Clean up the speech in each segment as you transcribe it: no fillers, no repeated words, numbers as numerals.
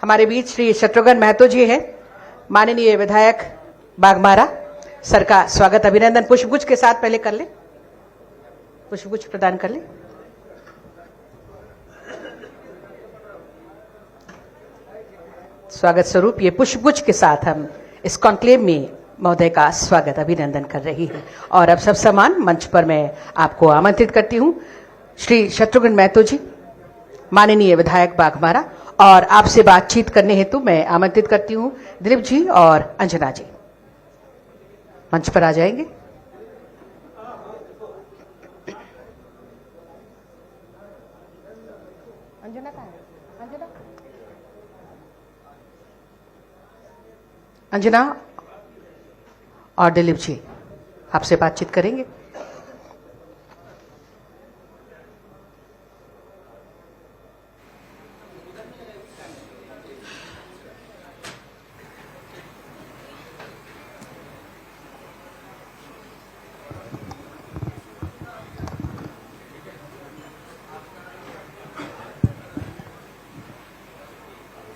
हमारे बीच श्री शत्रुघ्न महतो जी हैं, माननीय विधायक बाघमारा। सर का स्वागत अभिनंदन पुष्पगुच्छ के साथ पहले कर ले, पुष्पगुच्छ प्रदान कर ले। स्वागत स्वरूप ये पुष्पगुच्छ के साथ हम इस कॉन्क्लेव में महोदय का स्वागत अभिनंदन कर रही है। और अब सब सम्मान मंच पर मैं आपको आमंत्रित करती हूं श्री शत्रुघ्न महतो जी, माननीय विधायक बाघमारा, और आपसे बातचीत करने हेतु मैं आमंत्रित करती हूं दिलीप जी और अंजना जी, मंच पर आ जाएंगे। अंजना कहाँ है? अंजना और दिलीप जी आपसे बातचीत करेंगे।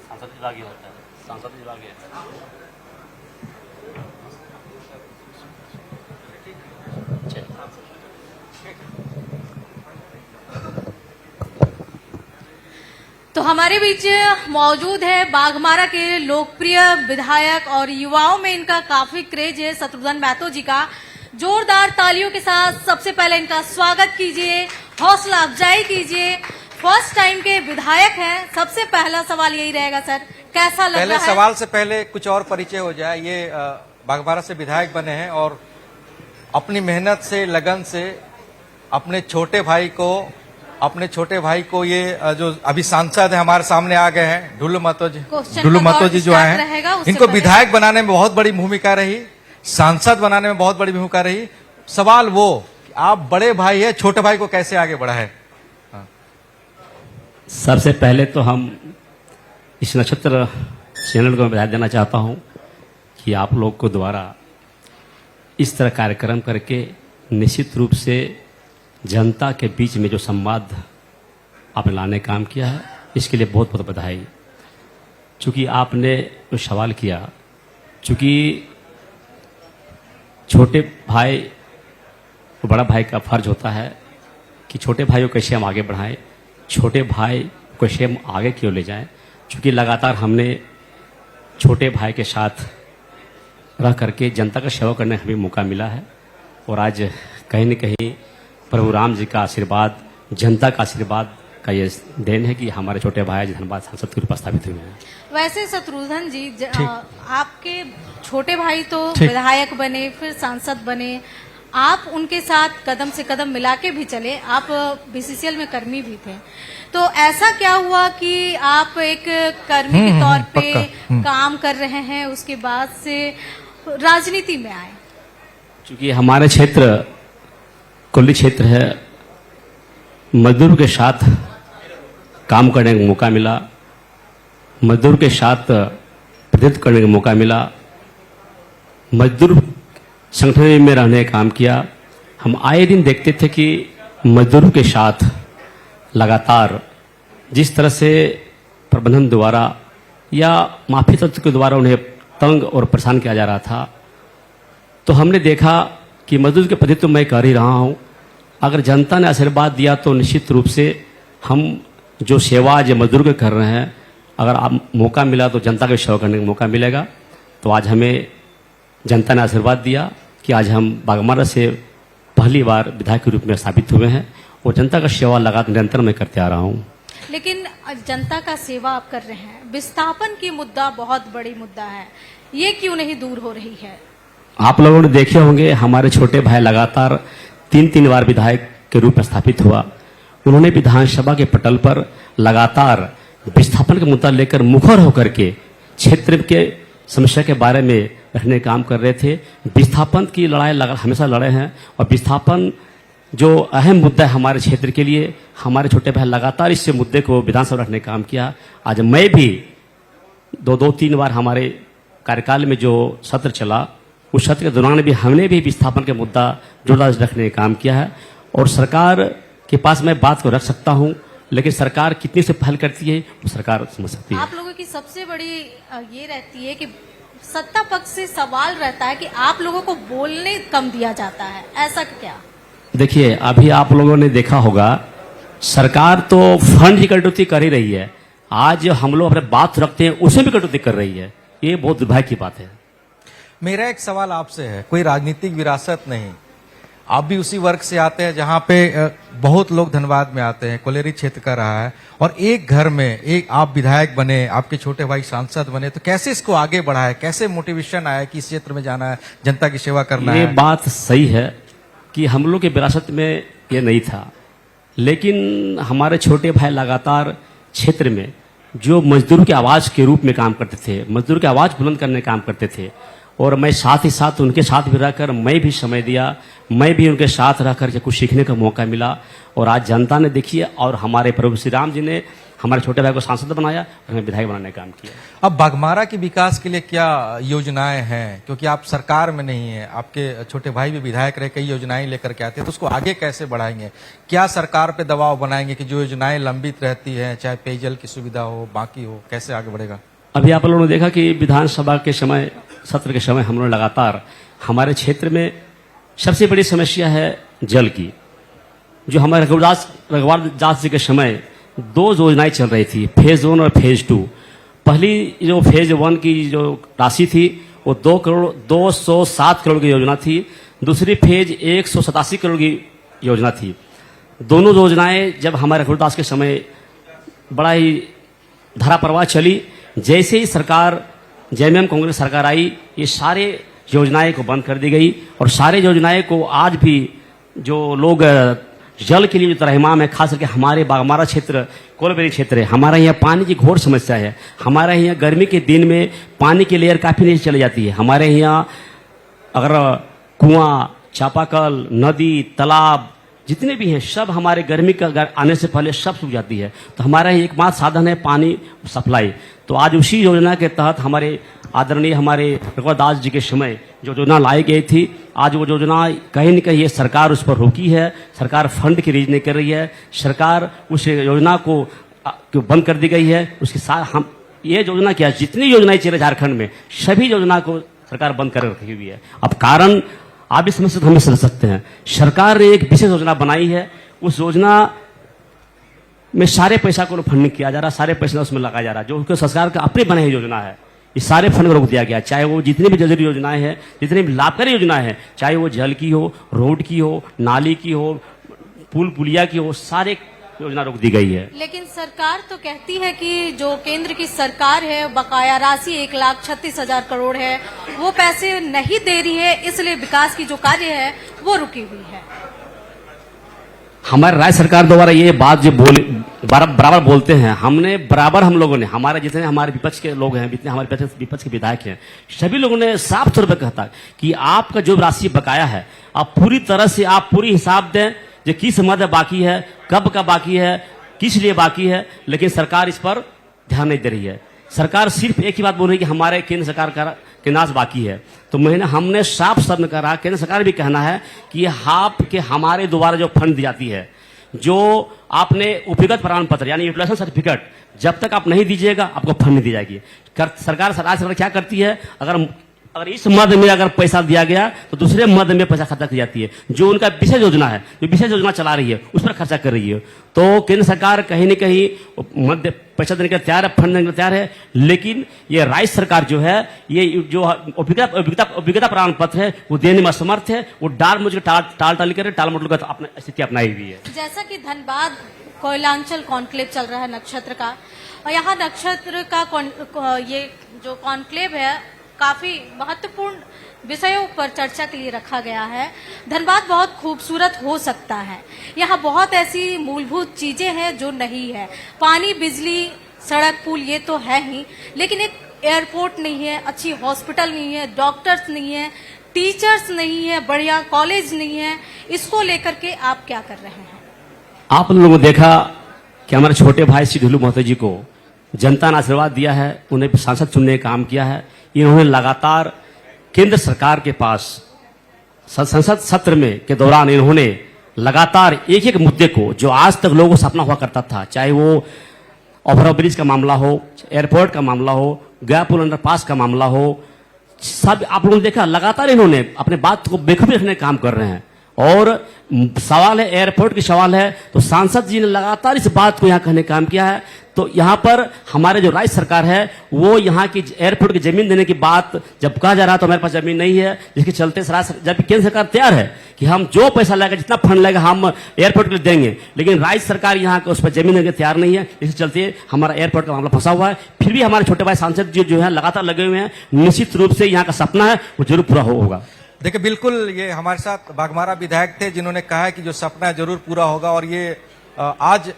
सांसद विभाग ही होता है, सांसद विभाग ही है। तो हमारे बीच मौजूद है बाघमारा के लोकप्रिय विधायक और युवाओं में इनका काफी क्रेज है, शत्रुघ्न महतो जी का। जोरदार तालियों के साथ सबसे पहले इनका स्वागत कीजिए, हौसला अफजाई कीजिए। फर्स्ट टाइम के विधायक हैं। सबसे पहला सवाल यही रहेगा सर, कैसा लग रहा है? पहले सवाल से पहले कुछ और परिचय हो जाए। ये बाघमारा से विधायक बने हैं और अपनी मेहनत से, लगन से अपने छोटे भाई को ये जो अभी सांसद है हमारे सामने आ गए हैं, ढुल्लू महतो जी जो आए हैं, इनको विधायक बनाने में बहुत बड़ी भूमिका रही, सांसद बनाने में बहुत बड़ी भूमिका रही। सवाल वो, आप बड़े भाई है, छोटे भाई को कैसे आगे बढ़ाए? सबसे पहले तो हम इस नक्षत्र चैनल को बधाई देना चाहता हूं कि आप लोग को द्वारा इस तरह कार्यक्रम करके निश्चित रूप से जनता के बीच में जो संवाद आपने लाने का काम किया है, इसके लिए बहुत बहुत बधाई। चूंकि आपने जो सवाल किया, चूंकि छोटे भाई और बड़ा भाई का फर्ज होता है कि छोटे भाई को कैसे हम आगे बढ़ाएं, छोटे भाई को कैसे हम आगे क्यों ले जाएं। चूंकि लगातार हमने छोटे भाई के साथ रह करके जनता का सेवा करने का हमें मौका मिला है, और आज कहीं न कहीं प्रभु राम जी का आशीर्वाद, जनता का आशीर्वाद का ये देन है कि हमारे छोटे भाई धनबाद सांसद के रूप में स्थापित हुए हैं। वैसे शत्रुघ्न जी, आपके छोटे भाई तो विधायक बने, फिर सांसद बने, आप उनके साथ कदम से कदम मिला के भी चले, आप बीसीसीएल में कर्मी भी थे। तो ऐसा क्या हुआ कि आप एक कर्मी के तौर पे काम कर रहे हैं, उसके बाद से राजनीति में आए? चूंकि हमारे क्षेत्र कुल्ली क्षेत्र है, मजदूर के साथ काम करने का मौका मिला, मजदूर के साथ प्रतिनिधित्व करने का मौका मिला, मजदूर संगठन में रहने का काम किया। हम आए दिन देखते थे कि मजदूरों के साथ लगातार जिस तरह से प्रबंधन द्वारा या माफी तंत्र के द्वारा उन्हें तंग और परेशान किया जा रहा था, तो हमने देखा कि मजदूर के प्रति तो मैं कर ही रहा हूं, अगर जनता ने आशीर्वाद दिया तो निश्चित रूप से हम जो सेवा आज मजदूर के कर रहे हैं, अगर आप मौका मिला तो जनता की सेवा करने का मौका मिलेगा। तो आज हमें जनता ने आशीर्वाद दिया कि आज हम बाघमारा से पहली बार विधायक के रूप में स्थापित हुए हैं, और जनता का सेवा लगातार निरंतर मैं करते आ रहा हूँ। लेकिन जनता का सेवा आप कर रहे हैं, विस्थापन की मुद्दा बहुत बड़ी मुद्दा है, ये क्यों नहीं दूर हो रही है? आप लोगों ने देखे होंगे हमारे छोटे भाई लगातार 3 बार विधायक के रूप में स्थापित हुआ। उन्होंने विधानसभा के पटल पर लगातार विस्थापन का मुद्दा लेकर मुखर होकर के क्षेत्र के समस्या के बारे में रखने का काम कर रहे थे। विस्थापन की लड़ाई हमेशा लड़े हैं, और विस्थापन जो अहम मुद्दा है हमारे क्षेत्र के लिए, हमारे छोटे भाई लगातार इस मुद्दे को विधानसभा रखने का काम किया। आज मैं भी 2-3 बार हमारे कार्यकाल में जो सत्र चला, उस सत्र के दौरान भी हमने भी विस्थापन के मुद्दा जोरदार रखने का काम किया है, और सरकार के पास मैं बात को रख सकता हूं लेकिन सरकार कितनी से पहल करती है वो सरकार समझ सकती है। आप लोगों की सबसे बड़ी ये रहती है कि सत्ता पक्ष से सवाल रहता है कि आप लोगों को बोलने कम दिया जाता है, ऐसा क्या? देखिए, अभी आप लोगों ने देखा होगा सरकार तो फंड की कटौती कर ही रही है, आज हम लोग अपने बात रखते हैं उसमें भी कटौती कर रही है। ये बहुत दुर्भाग्य की बात है। मेरा एक सवाल आपसे है, कोई राजनीतिक विरासत नहीं, आप भी उसी वर्ग से आते हैं जहां पे बहुत लोग धनबाद में आते हैं, कोलेरी क्षेत्र का रहा है, और एक घर में एक आप विधायक बने, आपके छोटे भाई सांसद बने, तो कैसे इसको आगे बढ़ाए, कैसे मोटिवेशन आया कि इस क्षेत्र में जाना है, जनता की सेवा करना है? ये बात सही है कि हम लोग के विरासत में ये नहीं था, लेकिन हमारे छोटे भाई लगातार क्षेत्र में जो मजदूर की आवाज के रूप में काम करते थे, मजदूर की आवाज बुलंद करने का काम करते थे, और मैं साथ ही साथ उनके साथ भी रहकर मैं भी समय दिया, मैं भी उनके साथ रहकर कुछ सीखने का मौका मिला। और आज जनता ने देखी और हमारे प्रभु श्री राम जी ने हमारे छोटे भाई को सांसद बनाया, हमें विधायक बनाने का काम किया। अब बाघमारा के विकास के लिए क्या योजनाएं हैं, क्योंकि आप सरकार में नहीं है, आपके छोटे भाई भी विधायक रहे, कई योजनाएं लेकर के आते हैं, तो उसको आगे कैसे बढ़ाएंगे? क्या सरकार पे दबाव बनाएंगे कि जो योजनाएं लंबित रहती हैं, चाहे पेयजल की सुविधा हो, बाकी हो, कैसे आगे बढ़ेगा? अभी आप लोगों ने देखा कि विधानसभा के समय, सत्र के समय हम लोग लगातार हमारे क्षेत्र में सबसे बड़ी समस्या है जल की। जो हमारे रघुवर दास जी के समय 2 योजनाएं चल रही थी, फेज 1 और फेज 2। पहली जो फेज 1 की जो राशि थी वो 207 करोड़ की योजना थी, दूसरी फेज 187 करोड़ की योजना थी। दोनों योजनाएं जब हमारे रघुदास के समय बड़ा ही धारा प्रवाह चली, जैसे ही सरकार जेएमएम कांग्रेस सरकार आई, ये सारे योजनाएं को बंद कर दी गई, और सारे योजनाएं को आज भी जो लोग जल के लिए जो त्रहिमाम है, खास करके हमारे बाघमारा क्षेत्र, कोलबेरी क्षेत्र है, हमारा यहाँ पानी की घोर समस्या है। हमारे यहाँ गर्मी के दिन में पानी की लेयर काफी नीचे चली जाती है। हमारे यहाँ अगर कुआं, चापाकल, नदी, तालाब जितने भी हैं सब हमारे गर्मी का आने से पहले सब सूख जाती है। तो हमारा एकमात्र साधन है पानी सप्लाई। तो आज उसी योजना के तहत हमारे आदरणीय हमारे रघुदास जी के समय जो योजना लाई गई थी, आज वो योजना कहीं न कहीं ये सरकार उस पर रोकी है, सरकार फंड की रीज नहीं कर रही है, सरकार उस योजना को बंद कर दी गई है। उसके साथ हम ये योजना क्या, जितनी योजनाएं चल रही झारखंड में सभी योजना को सरकार बंद कर रखी हुई है। अब कारण आप इस समस्या को हमें समझ सकते हैं। सरकार ने एक विशेष योजना बनाई है, उस योजना में सारे पैसा को फंडिंग किया जा रहा है, सारे पैसा उसमें लगाया जा रहा है, जो सरकार का अपनी बनाई हुई योजना है। इस सारे फंड को रोक दिया गया, चाहे वो जितनी भी जरूरी योजनाएं हैं, जितनी भी लाभकारी योजनाएं हैं, चाहे वो जल की हो, रोड की हो, नाली की हो, पुल पुलिया की हो, सारे योजना रोक दी गई है। लेकिन सरकार तो कहती है कि जो केंद्र की सरकार है, बकाया राशि 1,36,000 करोड़ है, वो पैसे नहीं दे रही है, इसलिए विकास की जो कार्य है वो रुकी हुई है। हमारे राज्य सरकार द्वारा ये बात जो बराबर बोलते हैं, हमने बराबर, हम लोगों ने, हमारे जितने हमारे विपक्ष के लोग हैं, जितने हमारे विपक्ष के विधायक हैं, सभी लोगों ने साफ तौर पर कहता कि आपका जो राशि बकाया है, आप पूरी तरह से आप पूरी हिसाब दें, जो किस मद बाकी है, कब का बाकी है, किस लिए बाकी है। लेकिन सरकार इस पर ध्यान नहीं दे रही है। सरकार सिर्फ एक ही बात बोल रही है कि हमारे केंद्र सरकार का नाश बाकी है। तो हमने साफ शब्द में कहा, केंद्र सरकार भी कहना है कि आपके हमारे द्वारा जो फंड दी जाती है, जो आपने उपयुक्त प्रमाण पत्र यानी यूटिलाइजेशन सर्टिफिकेट जब तक आप नहीं दीजिएगा आपको फंड नहीं दी जाएगी। सरकार क्या करती है, अगर इस मद में अगर पैसा दिया गया तो दूसरे मद में पैसा खर्चा की जाती है। जो उनका विशेष योजना है, जो विशेष योजना चला रही है, उस पर खर्चा कर रही है। तो केंद्र सरकार कहीं न कहीं मध्य पैसा देने के तैयार है, फंड देने के तैयार है, लेकिन ये राज्य सरकार जो है, ये जो उपयोगिता प्रमाण पत्र है वो देने में असमर्थ है। वो टाल कर अपनी स्थिति अपनाई हुई है। जैसा कि धनबाद कोयलांचल कॉन्क्लेव चल रहा है नक्षत्र का, और यहाँ नक्षत्र का ये जो कॉन्क्लेव है काफी महत्वपूर्ण विषयों पर चर्चा के लिए रखा गया है। धनबाद बहुत खूबसूरत हो सकता है, यहाँ बहुत ऐसी मूलभूत चीजें हैं जो नहीं है, पानी, बिजली, सड़क, पुल ये तो है ही, लेकिन एक एयरपोर्ट नहीं है, अच्छी हॉस्पिटल नहीं है, डॉक्टर्स नहीं है, टीचर्स नहीं है, बढ़िया कॉलेज नहीं है। इसको लेकर के आप क्या कर रहे हैं? आप लोगों ने देखा कि हमारे छोटे भाई श्री ढुलू महतो जी को जनता ने आशीर्वाद दिया है, उन्हें सांसद चुनने का काम किया है। इन्होंने लगातार केंद्र सरकार के पास संसद सत्र में के दौरान इन्होंने लगातार एक एक मुद्दे को, जो आज तक लोगों को सपना हुआ करता था, चाहे वो ओवरब्रिज ब्रिज का मामला हो, एयरपोर्ट का मामला हो, गया पुल अंडरपास का मामला हो, सब आप लोगों ने देखा लगातार इन्होंने अपने बात को बेखबरी रखने का काम कर रहे हैं। और सवाल है एयरपोर्ट की, सवाल है तो सांसद जी ने लगातार इस बात को यहाँ कहने का काम किया है। तो यहाँ पर हमारे जो राज्य सरकार है वो यहाँ की एयरपोर्ट की जमीन देने की बात जब कहा जा रहा तो हमारे पास जमीन नहीं है, जिसके चलते जब केंद्र सरकार तैयार है कि हम जो पैसा लगेगा, जितना फंड लगेगा हम एयरपोर्ट के लिए देंगे, लेकिन राज्य सरकार यहाँ उस पर जमीन देने के तैयार नहीं है। इसके चलते हमारा एयरपोर्ट का मामला फंसा हुआ है। फिर भी हमारे छोटे भाई सांसद जी जो है लगातार लगे हुए हैं, निश्चित रूप से यहाँ का सपना है वो जरूर पूरा होगा। देखिए, बिल्कुल ये हमारे साथ बाघमारा विधायक थे जिन्होंने कहा है कि जो सपना है जरूर पूरा होगा। और ये आज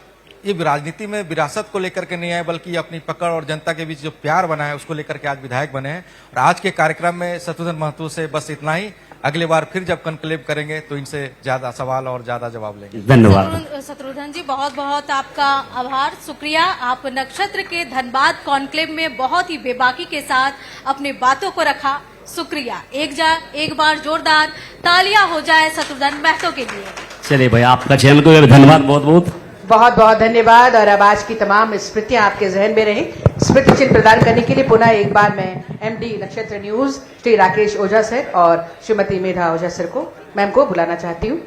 ये राजनीति में विरासत को लेकर के नहीं आए, बल्कि अपनी पकड़ और जनता के बीच जो प्यार बना है उसको लेकर के आज विधायक बने हैं। और आज के कार्यक्रम में शत्रुघ्न महतो से बस इतना ही। अगली बार फिर जब कॉन्क्लेव करेंगे तो इनसे ज्यादा सवाल और ज्यादा जवाब लेंगे। धन्यवाद शत्रुघ्न जी, बहुत बहुत आपका आभार, शुक्रिया। आप नक्षत्र के धनबाद कॉन्क्लेव में बहुत ही बेबाकी के साथ अपनी बातों को रखा, शुक्रिया। एक बार जोरदार तालियां हो जाए शत्रुघ्न महतो के लिए। चलिए भाई, आपका चैनल को धन्यवाद, बहुत बहुत बहुत बहुत धन्यवाद। और अब आज की तमाम स्मृतियां आपके जहन में रही। स्मृति चिन्ह प्रदान करने के लिए पुनः एक बार मैं एमडी नक्षत्र न्यूज श्री राकेश ओझा सर और श्रीमती मेधा ओझा सर को, मैम को बुलाना चाहती हूँ।